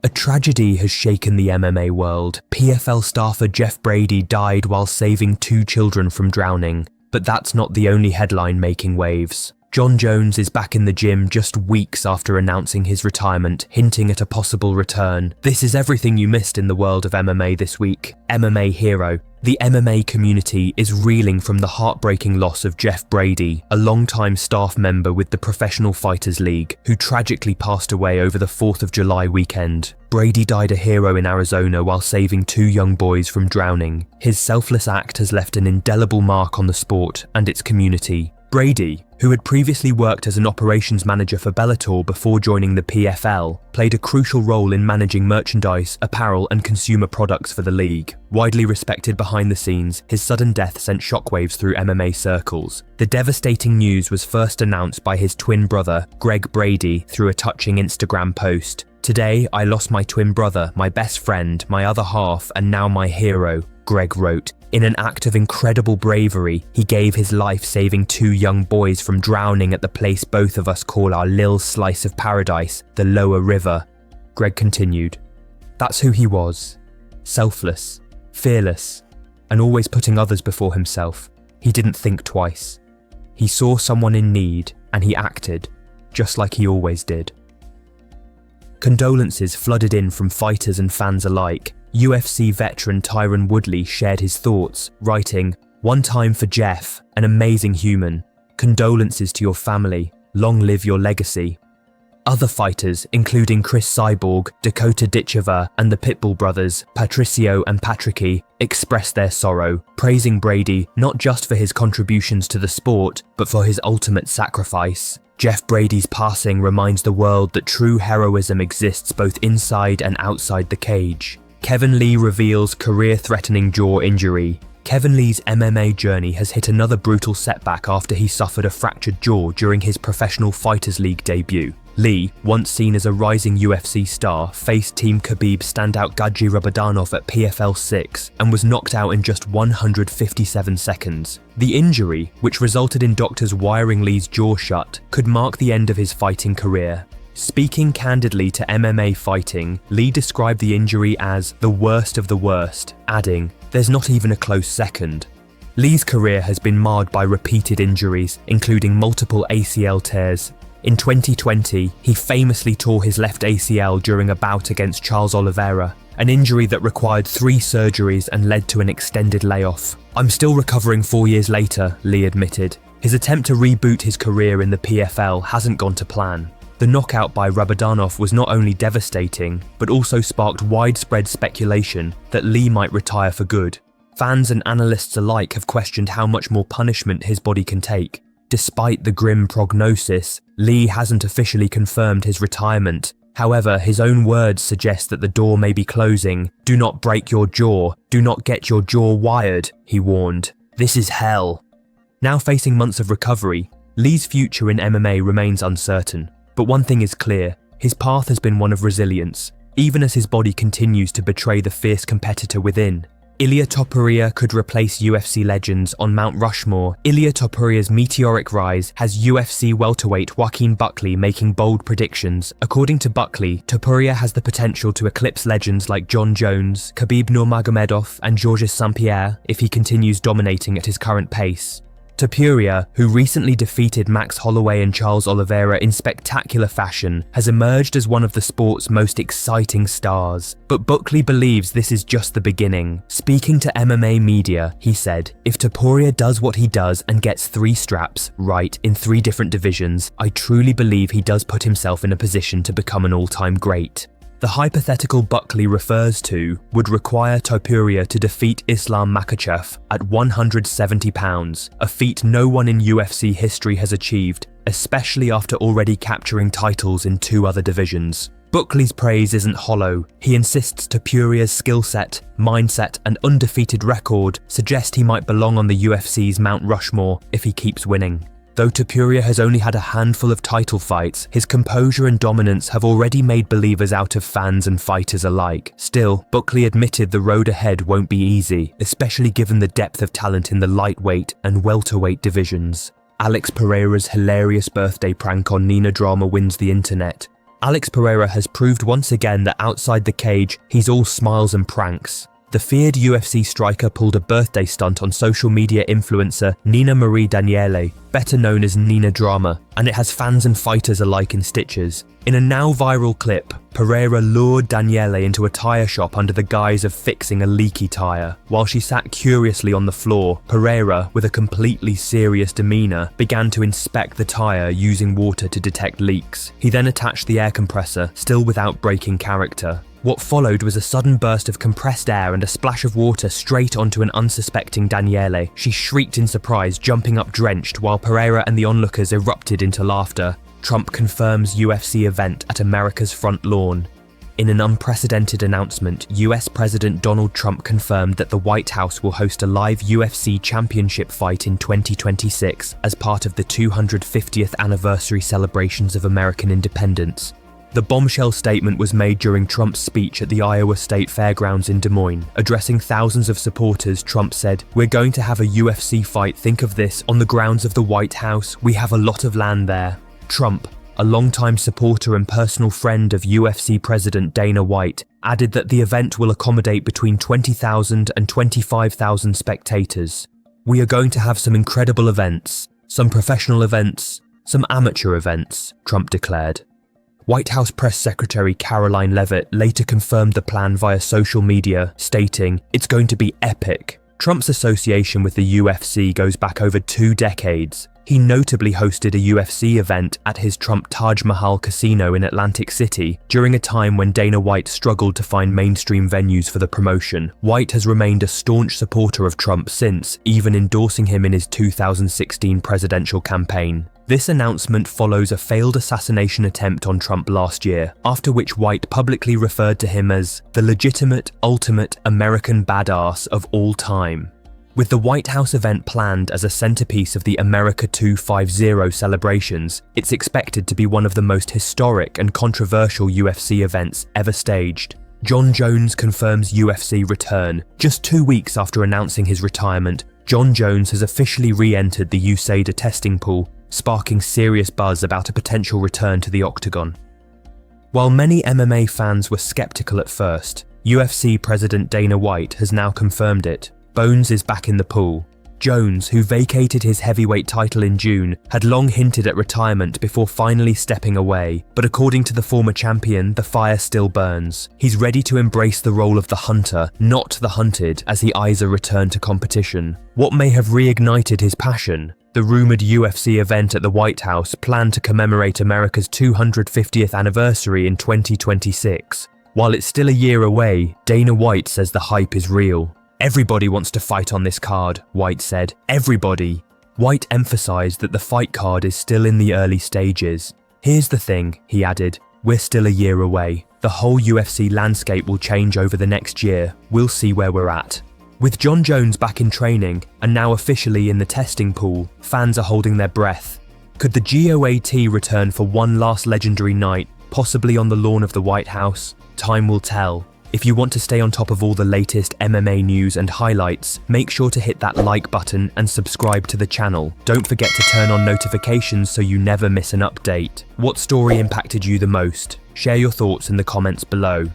A tragedy has shaken the MMA world. PFL staffer Jeff Brady died while saving 2 children from drowning. But that's not the only headline making waves. Jon Jones is back in the gym just weeks after announcing his retirement, hinting at a possible return. This is everything you missed in the world of MMA this week. MMA hero. The MMA community is reeling from the heartbreaking loss of Jeff Brady, a longtime staff member with the Professional Fighters League, who tragically passed away over the 4th of July weekend. Brady died a hero in Arizona while saving 2 young boys from drowning. His selfless act has left an indelible mark on the sport and its community. Brady, who had previously worked as an operations manager for Bellator before joining the PFL, played a crucial role in managing merchandise, apparel and consumer products for the league. Widely respected behind the scenes, his sudden death sent shockwaves through MMA circles. The devastating news was first announced by his twin brother, Greg Brady, through a touching Instagram post. "Today, I lost my twin brother, my best friend, my other half, and now my hero," Greg wrote. In an act of incredible bravery, he gave his life saving 2 young boys from drowning at the place both of us call our lil slice of paradise, the Lower River. Greg continued, "That's who he was. Selfless, fearless, and always putting others before himself. He didn't think twice. He saw someone in need, and he acted, just like he always did." Condolences flooded in from fighters and fans alike. UFC veteran Tyron Woodley shared his thoughts, writing, "One time for Jeff, an amazing human. Condolences to your family. Long live your legacy." Other fighters, including Chris Cyborg, Dakota Ditchever, and the Pitbull brothers, Patricio and Patricky, expressed their sorrow, praising Brady not just for his contributions to the sport, but for his ultimate sacrifice. Jeff Brady's passing reminds the world that true heroism exists both inside and outside the cage. Kevin Lee reveals career-threatening jaw injury. Kevin Lee's MMA journey has hit another brutal setback after he suffered a fractured jaw during his Professional Fighters League debut. Lee, once seen as a rising UFC star, faced Team Khabib standout Gadji Rabadanov at PFL 6 and was knocked out in just 157 seconds. The injury, which resulted in doctors wiring Lee's jaw shut, could mark the end of his fighting career. Speaking candidly to MMA Fighting, Lee described the injury as the worst of the worst, adding, "There's not even a close second." Lee's career has been marred by repeated injuries, including multiple ACL tears. In 2020, he famously tore his left ACL during a bout against Charles Oliveira, an injury that required 3 surgeries and led to an extended layoff. "I'm still recovering 4 years later," Lee admitted. His attempt to reboot his career in the PFL hasn't gone to plan. The knockout by Rabadanov was not only devastating, but also sparked widespread speculation that Lee might retire for good. Fans and analysts alike have questioned how much more punishment his body can take. Despite the grim prognosis, Lee hasn't officially confirmed his retirement. However, his own words suggest that the door may be closing. "Do not break your jaw. Do not get your jaw wired," he warned. "This is hell." Now facing months of recovery, Lee's future in MMA remains uncertain. But one thing is clear, his path has been one of resilience, even as his body continues to betray the fierce competitor within. Ilia Topuria could replace UFC legends on Mount Rushmore. Ilia Topuria's meteoric rise has UFC welterweight Joaquin Buckley making bold predictions. According to Buckley, Topuria has the potential to eclipse legends like Jon Jones, Khabib Nurmagomedov, and Georges St-Pierre if he continues dominating at his current pace. Topuria, who recently defeated Max Holloway and Charles Oliveira in spectacular fashion, has emerged as one of the sport's most exciting stars. But Buckley believes this is just the beginning. Speaking to MMA Media, he said, "If Topuria does what he does and gets 3 straps right in 3 different divisions, I truly believe he does put himself in a position to become an all-time great." The hypothetical Buckley refers to would require Topuria to defeat Islam Makhachev at 170 pounds, a feat no one in UFC history has achieved, especially after already capturing titles in 2 other divisions. Buckley's praise isn't hollow. He insists Topuria's skill set, mindset and undefeated record suggest he might belong on the UFC's Mount Rushmore if he keeps winning. Though Topuria has only had a handful of title fights, his composure and dominance have already made believers out of fans and fighters alike. Still, Buckley admitted the road ahead won't be easy, especially given the depth of talent in the lightweight and welterweight divisions. Alex Pereira's hilarious birthday prank on Nina Drama wins the internet. Alex Pereira has proved once again that outside the cage, he's all smiles and pranks. The feared UFC striker pulled a birthday stunt on social media influencer Nina Marie Daniele, better known as Nina Drama, and it has fans and fighters alike in stitches. In a now viral clip, Pereira lured Daniele into a tyre shop under the guise of fixing a leaky tyre. While she sat curiously on the floor, Pereira, with a completely serious demeanour, began to inspect the tyre using water to detect leaks. He then attached the air compressor, still without breaking character. What followed was a sudden burst of compressed air and a splash of water straight onto an unsuspecting Daniele. She shrieked in surprise, jumping up drenched, while Pereira and the onlookers erupted into laughter. Trump confirms UFC event at America's front lawn. In an unprecedented announcement, US President Donald Trump confirmed that the White House will host a live UFC championship fight in 2026 as part of the 250th anniversary celebrations of American independence. The bombshell statement was made during Trump's speech at the Iowa State Fairgrounds in Des Moines. Addressing thousands of supporters, Trump said, "We're going to have a UFC fight, think of this, on the grounds of the White House. We have a lot of land there." Trump, a longtime supporter and personal friend of UFC President Dana White, added that the event will accommodate between 20,000 and 25,000 spectators. "We are going to have some incredible events, some professional events, some amateur events," Trump declared. White House Press Secretary Caroline Leavitt later confirmed the plan via social media, stating, "It's going to be epic." Trump's association with the UFC goes back over 2 decades. He notably hosted a UFC event at his Trump Taj Mahal casino in Atlantic City during a time when Dana White struggled to find mainstream venues for the promotion. White has remained a staunch supporter of Trump since, even endorsing him in his 2016 presidential campaign. This announcement follows a failed assassination attempt on Trump last year, after which White publicly referred to him as the legitimate, ultimate American badass of all time. With the White House event planned as a centerpiece of the America 250 celebrations, it's expected to be one of the most historic and controversial UFC events ever staged. Jon Jones confirms UFC return. Just 2 weeks after announcing his retirement, Jon Jones has officially re-entered the USADA testing pool, sparking serious buzz about a potential return to the octagon. While many MMA fans were skeptical at first, UFC President Dana White has now confirmed it. Bones is back in the pool. Jones, who vacated his heavyweight title in June, had long hinted at retirement before finally stepping away, but according to the former champion, the fire still burns. He's ready to embrace the role of the hunter, not the hunted, as he eyes a return to competition. What may have reignited his passion? The rumoured UFC event at the White House, planned to commemorate America's 250th anniversary in 2026. While it's still a year away, Dana White says the hype is real. "Everybody wants to fight on this card," White said. "Everybody." White emphasised that the fight card is still in the early stages. "Here's the thing," he added, "we're still a year away. The whole UFC landscape will change over the next year. We'll see where we're at." With Jon Jones back in training and now officially in the testing pool, fans are holding their breath. Could the GOAT return for one last legendary night, possibly on the lawn of the White House? Time will tell. If you want to stay on top of all the latest MMA news and highlights, make sure to hit that like button and subscribe to the channel. Don't forget to turn on notifications so you never miss an update. What story impacted you the most? Share your thoughts in the comments below.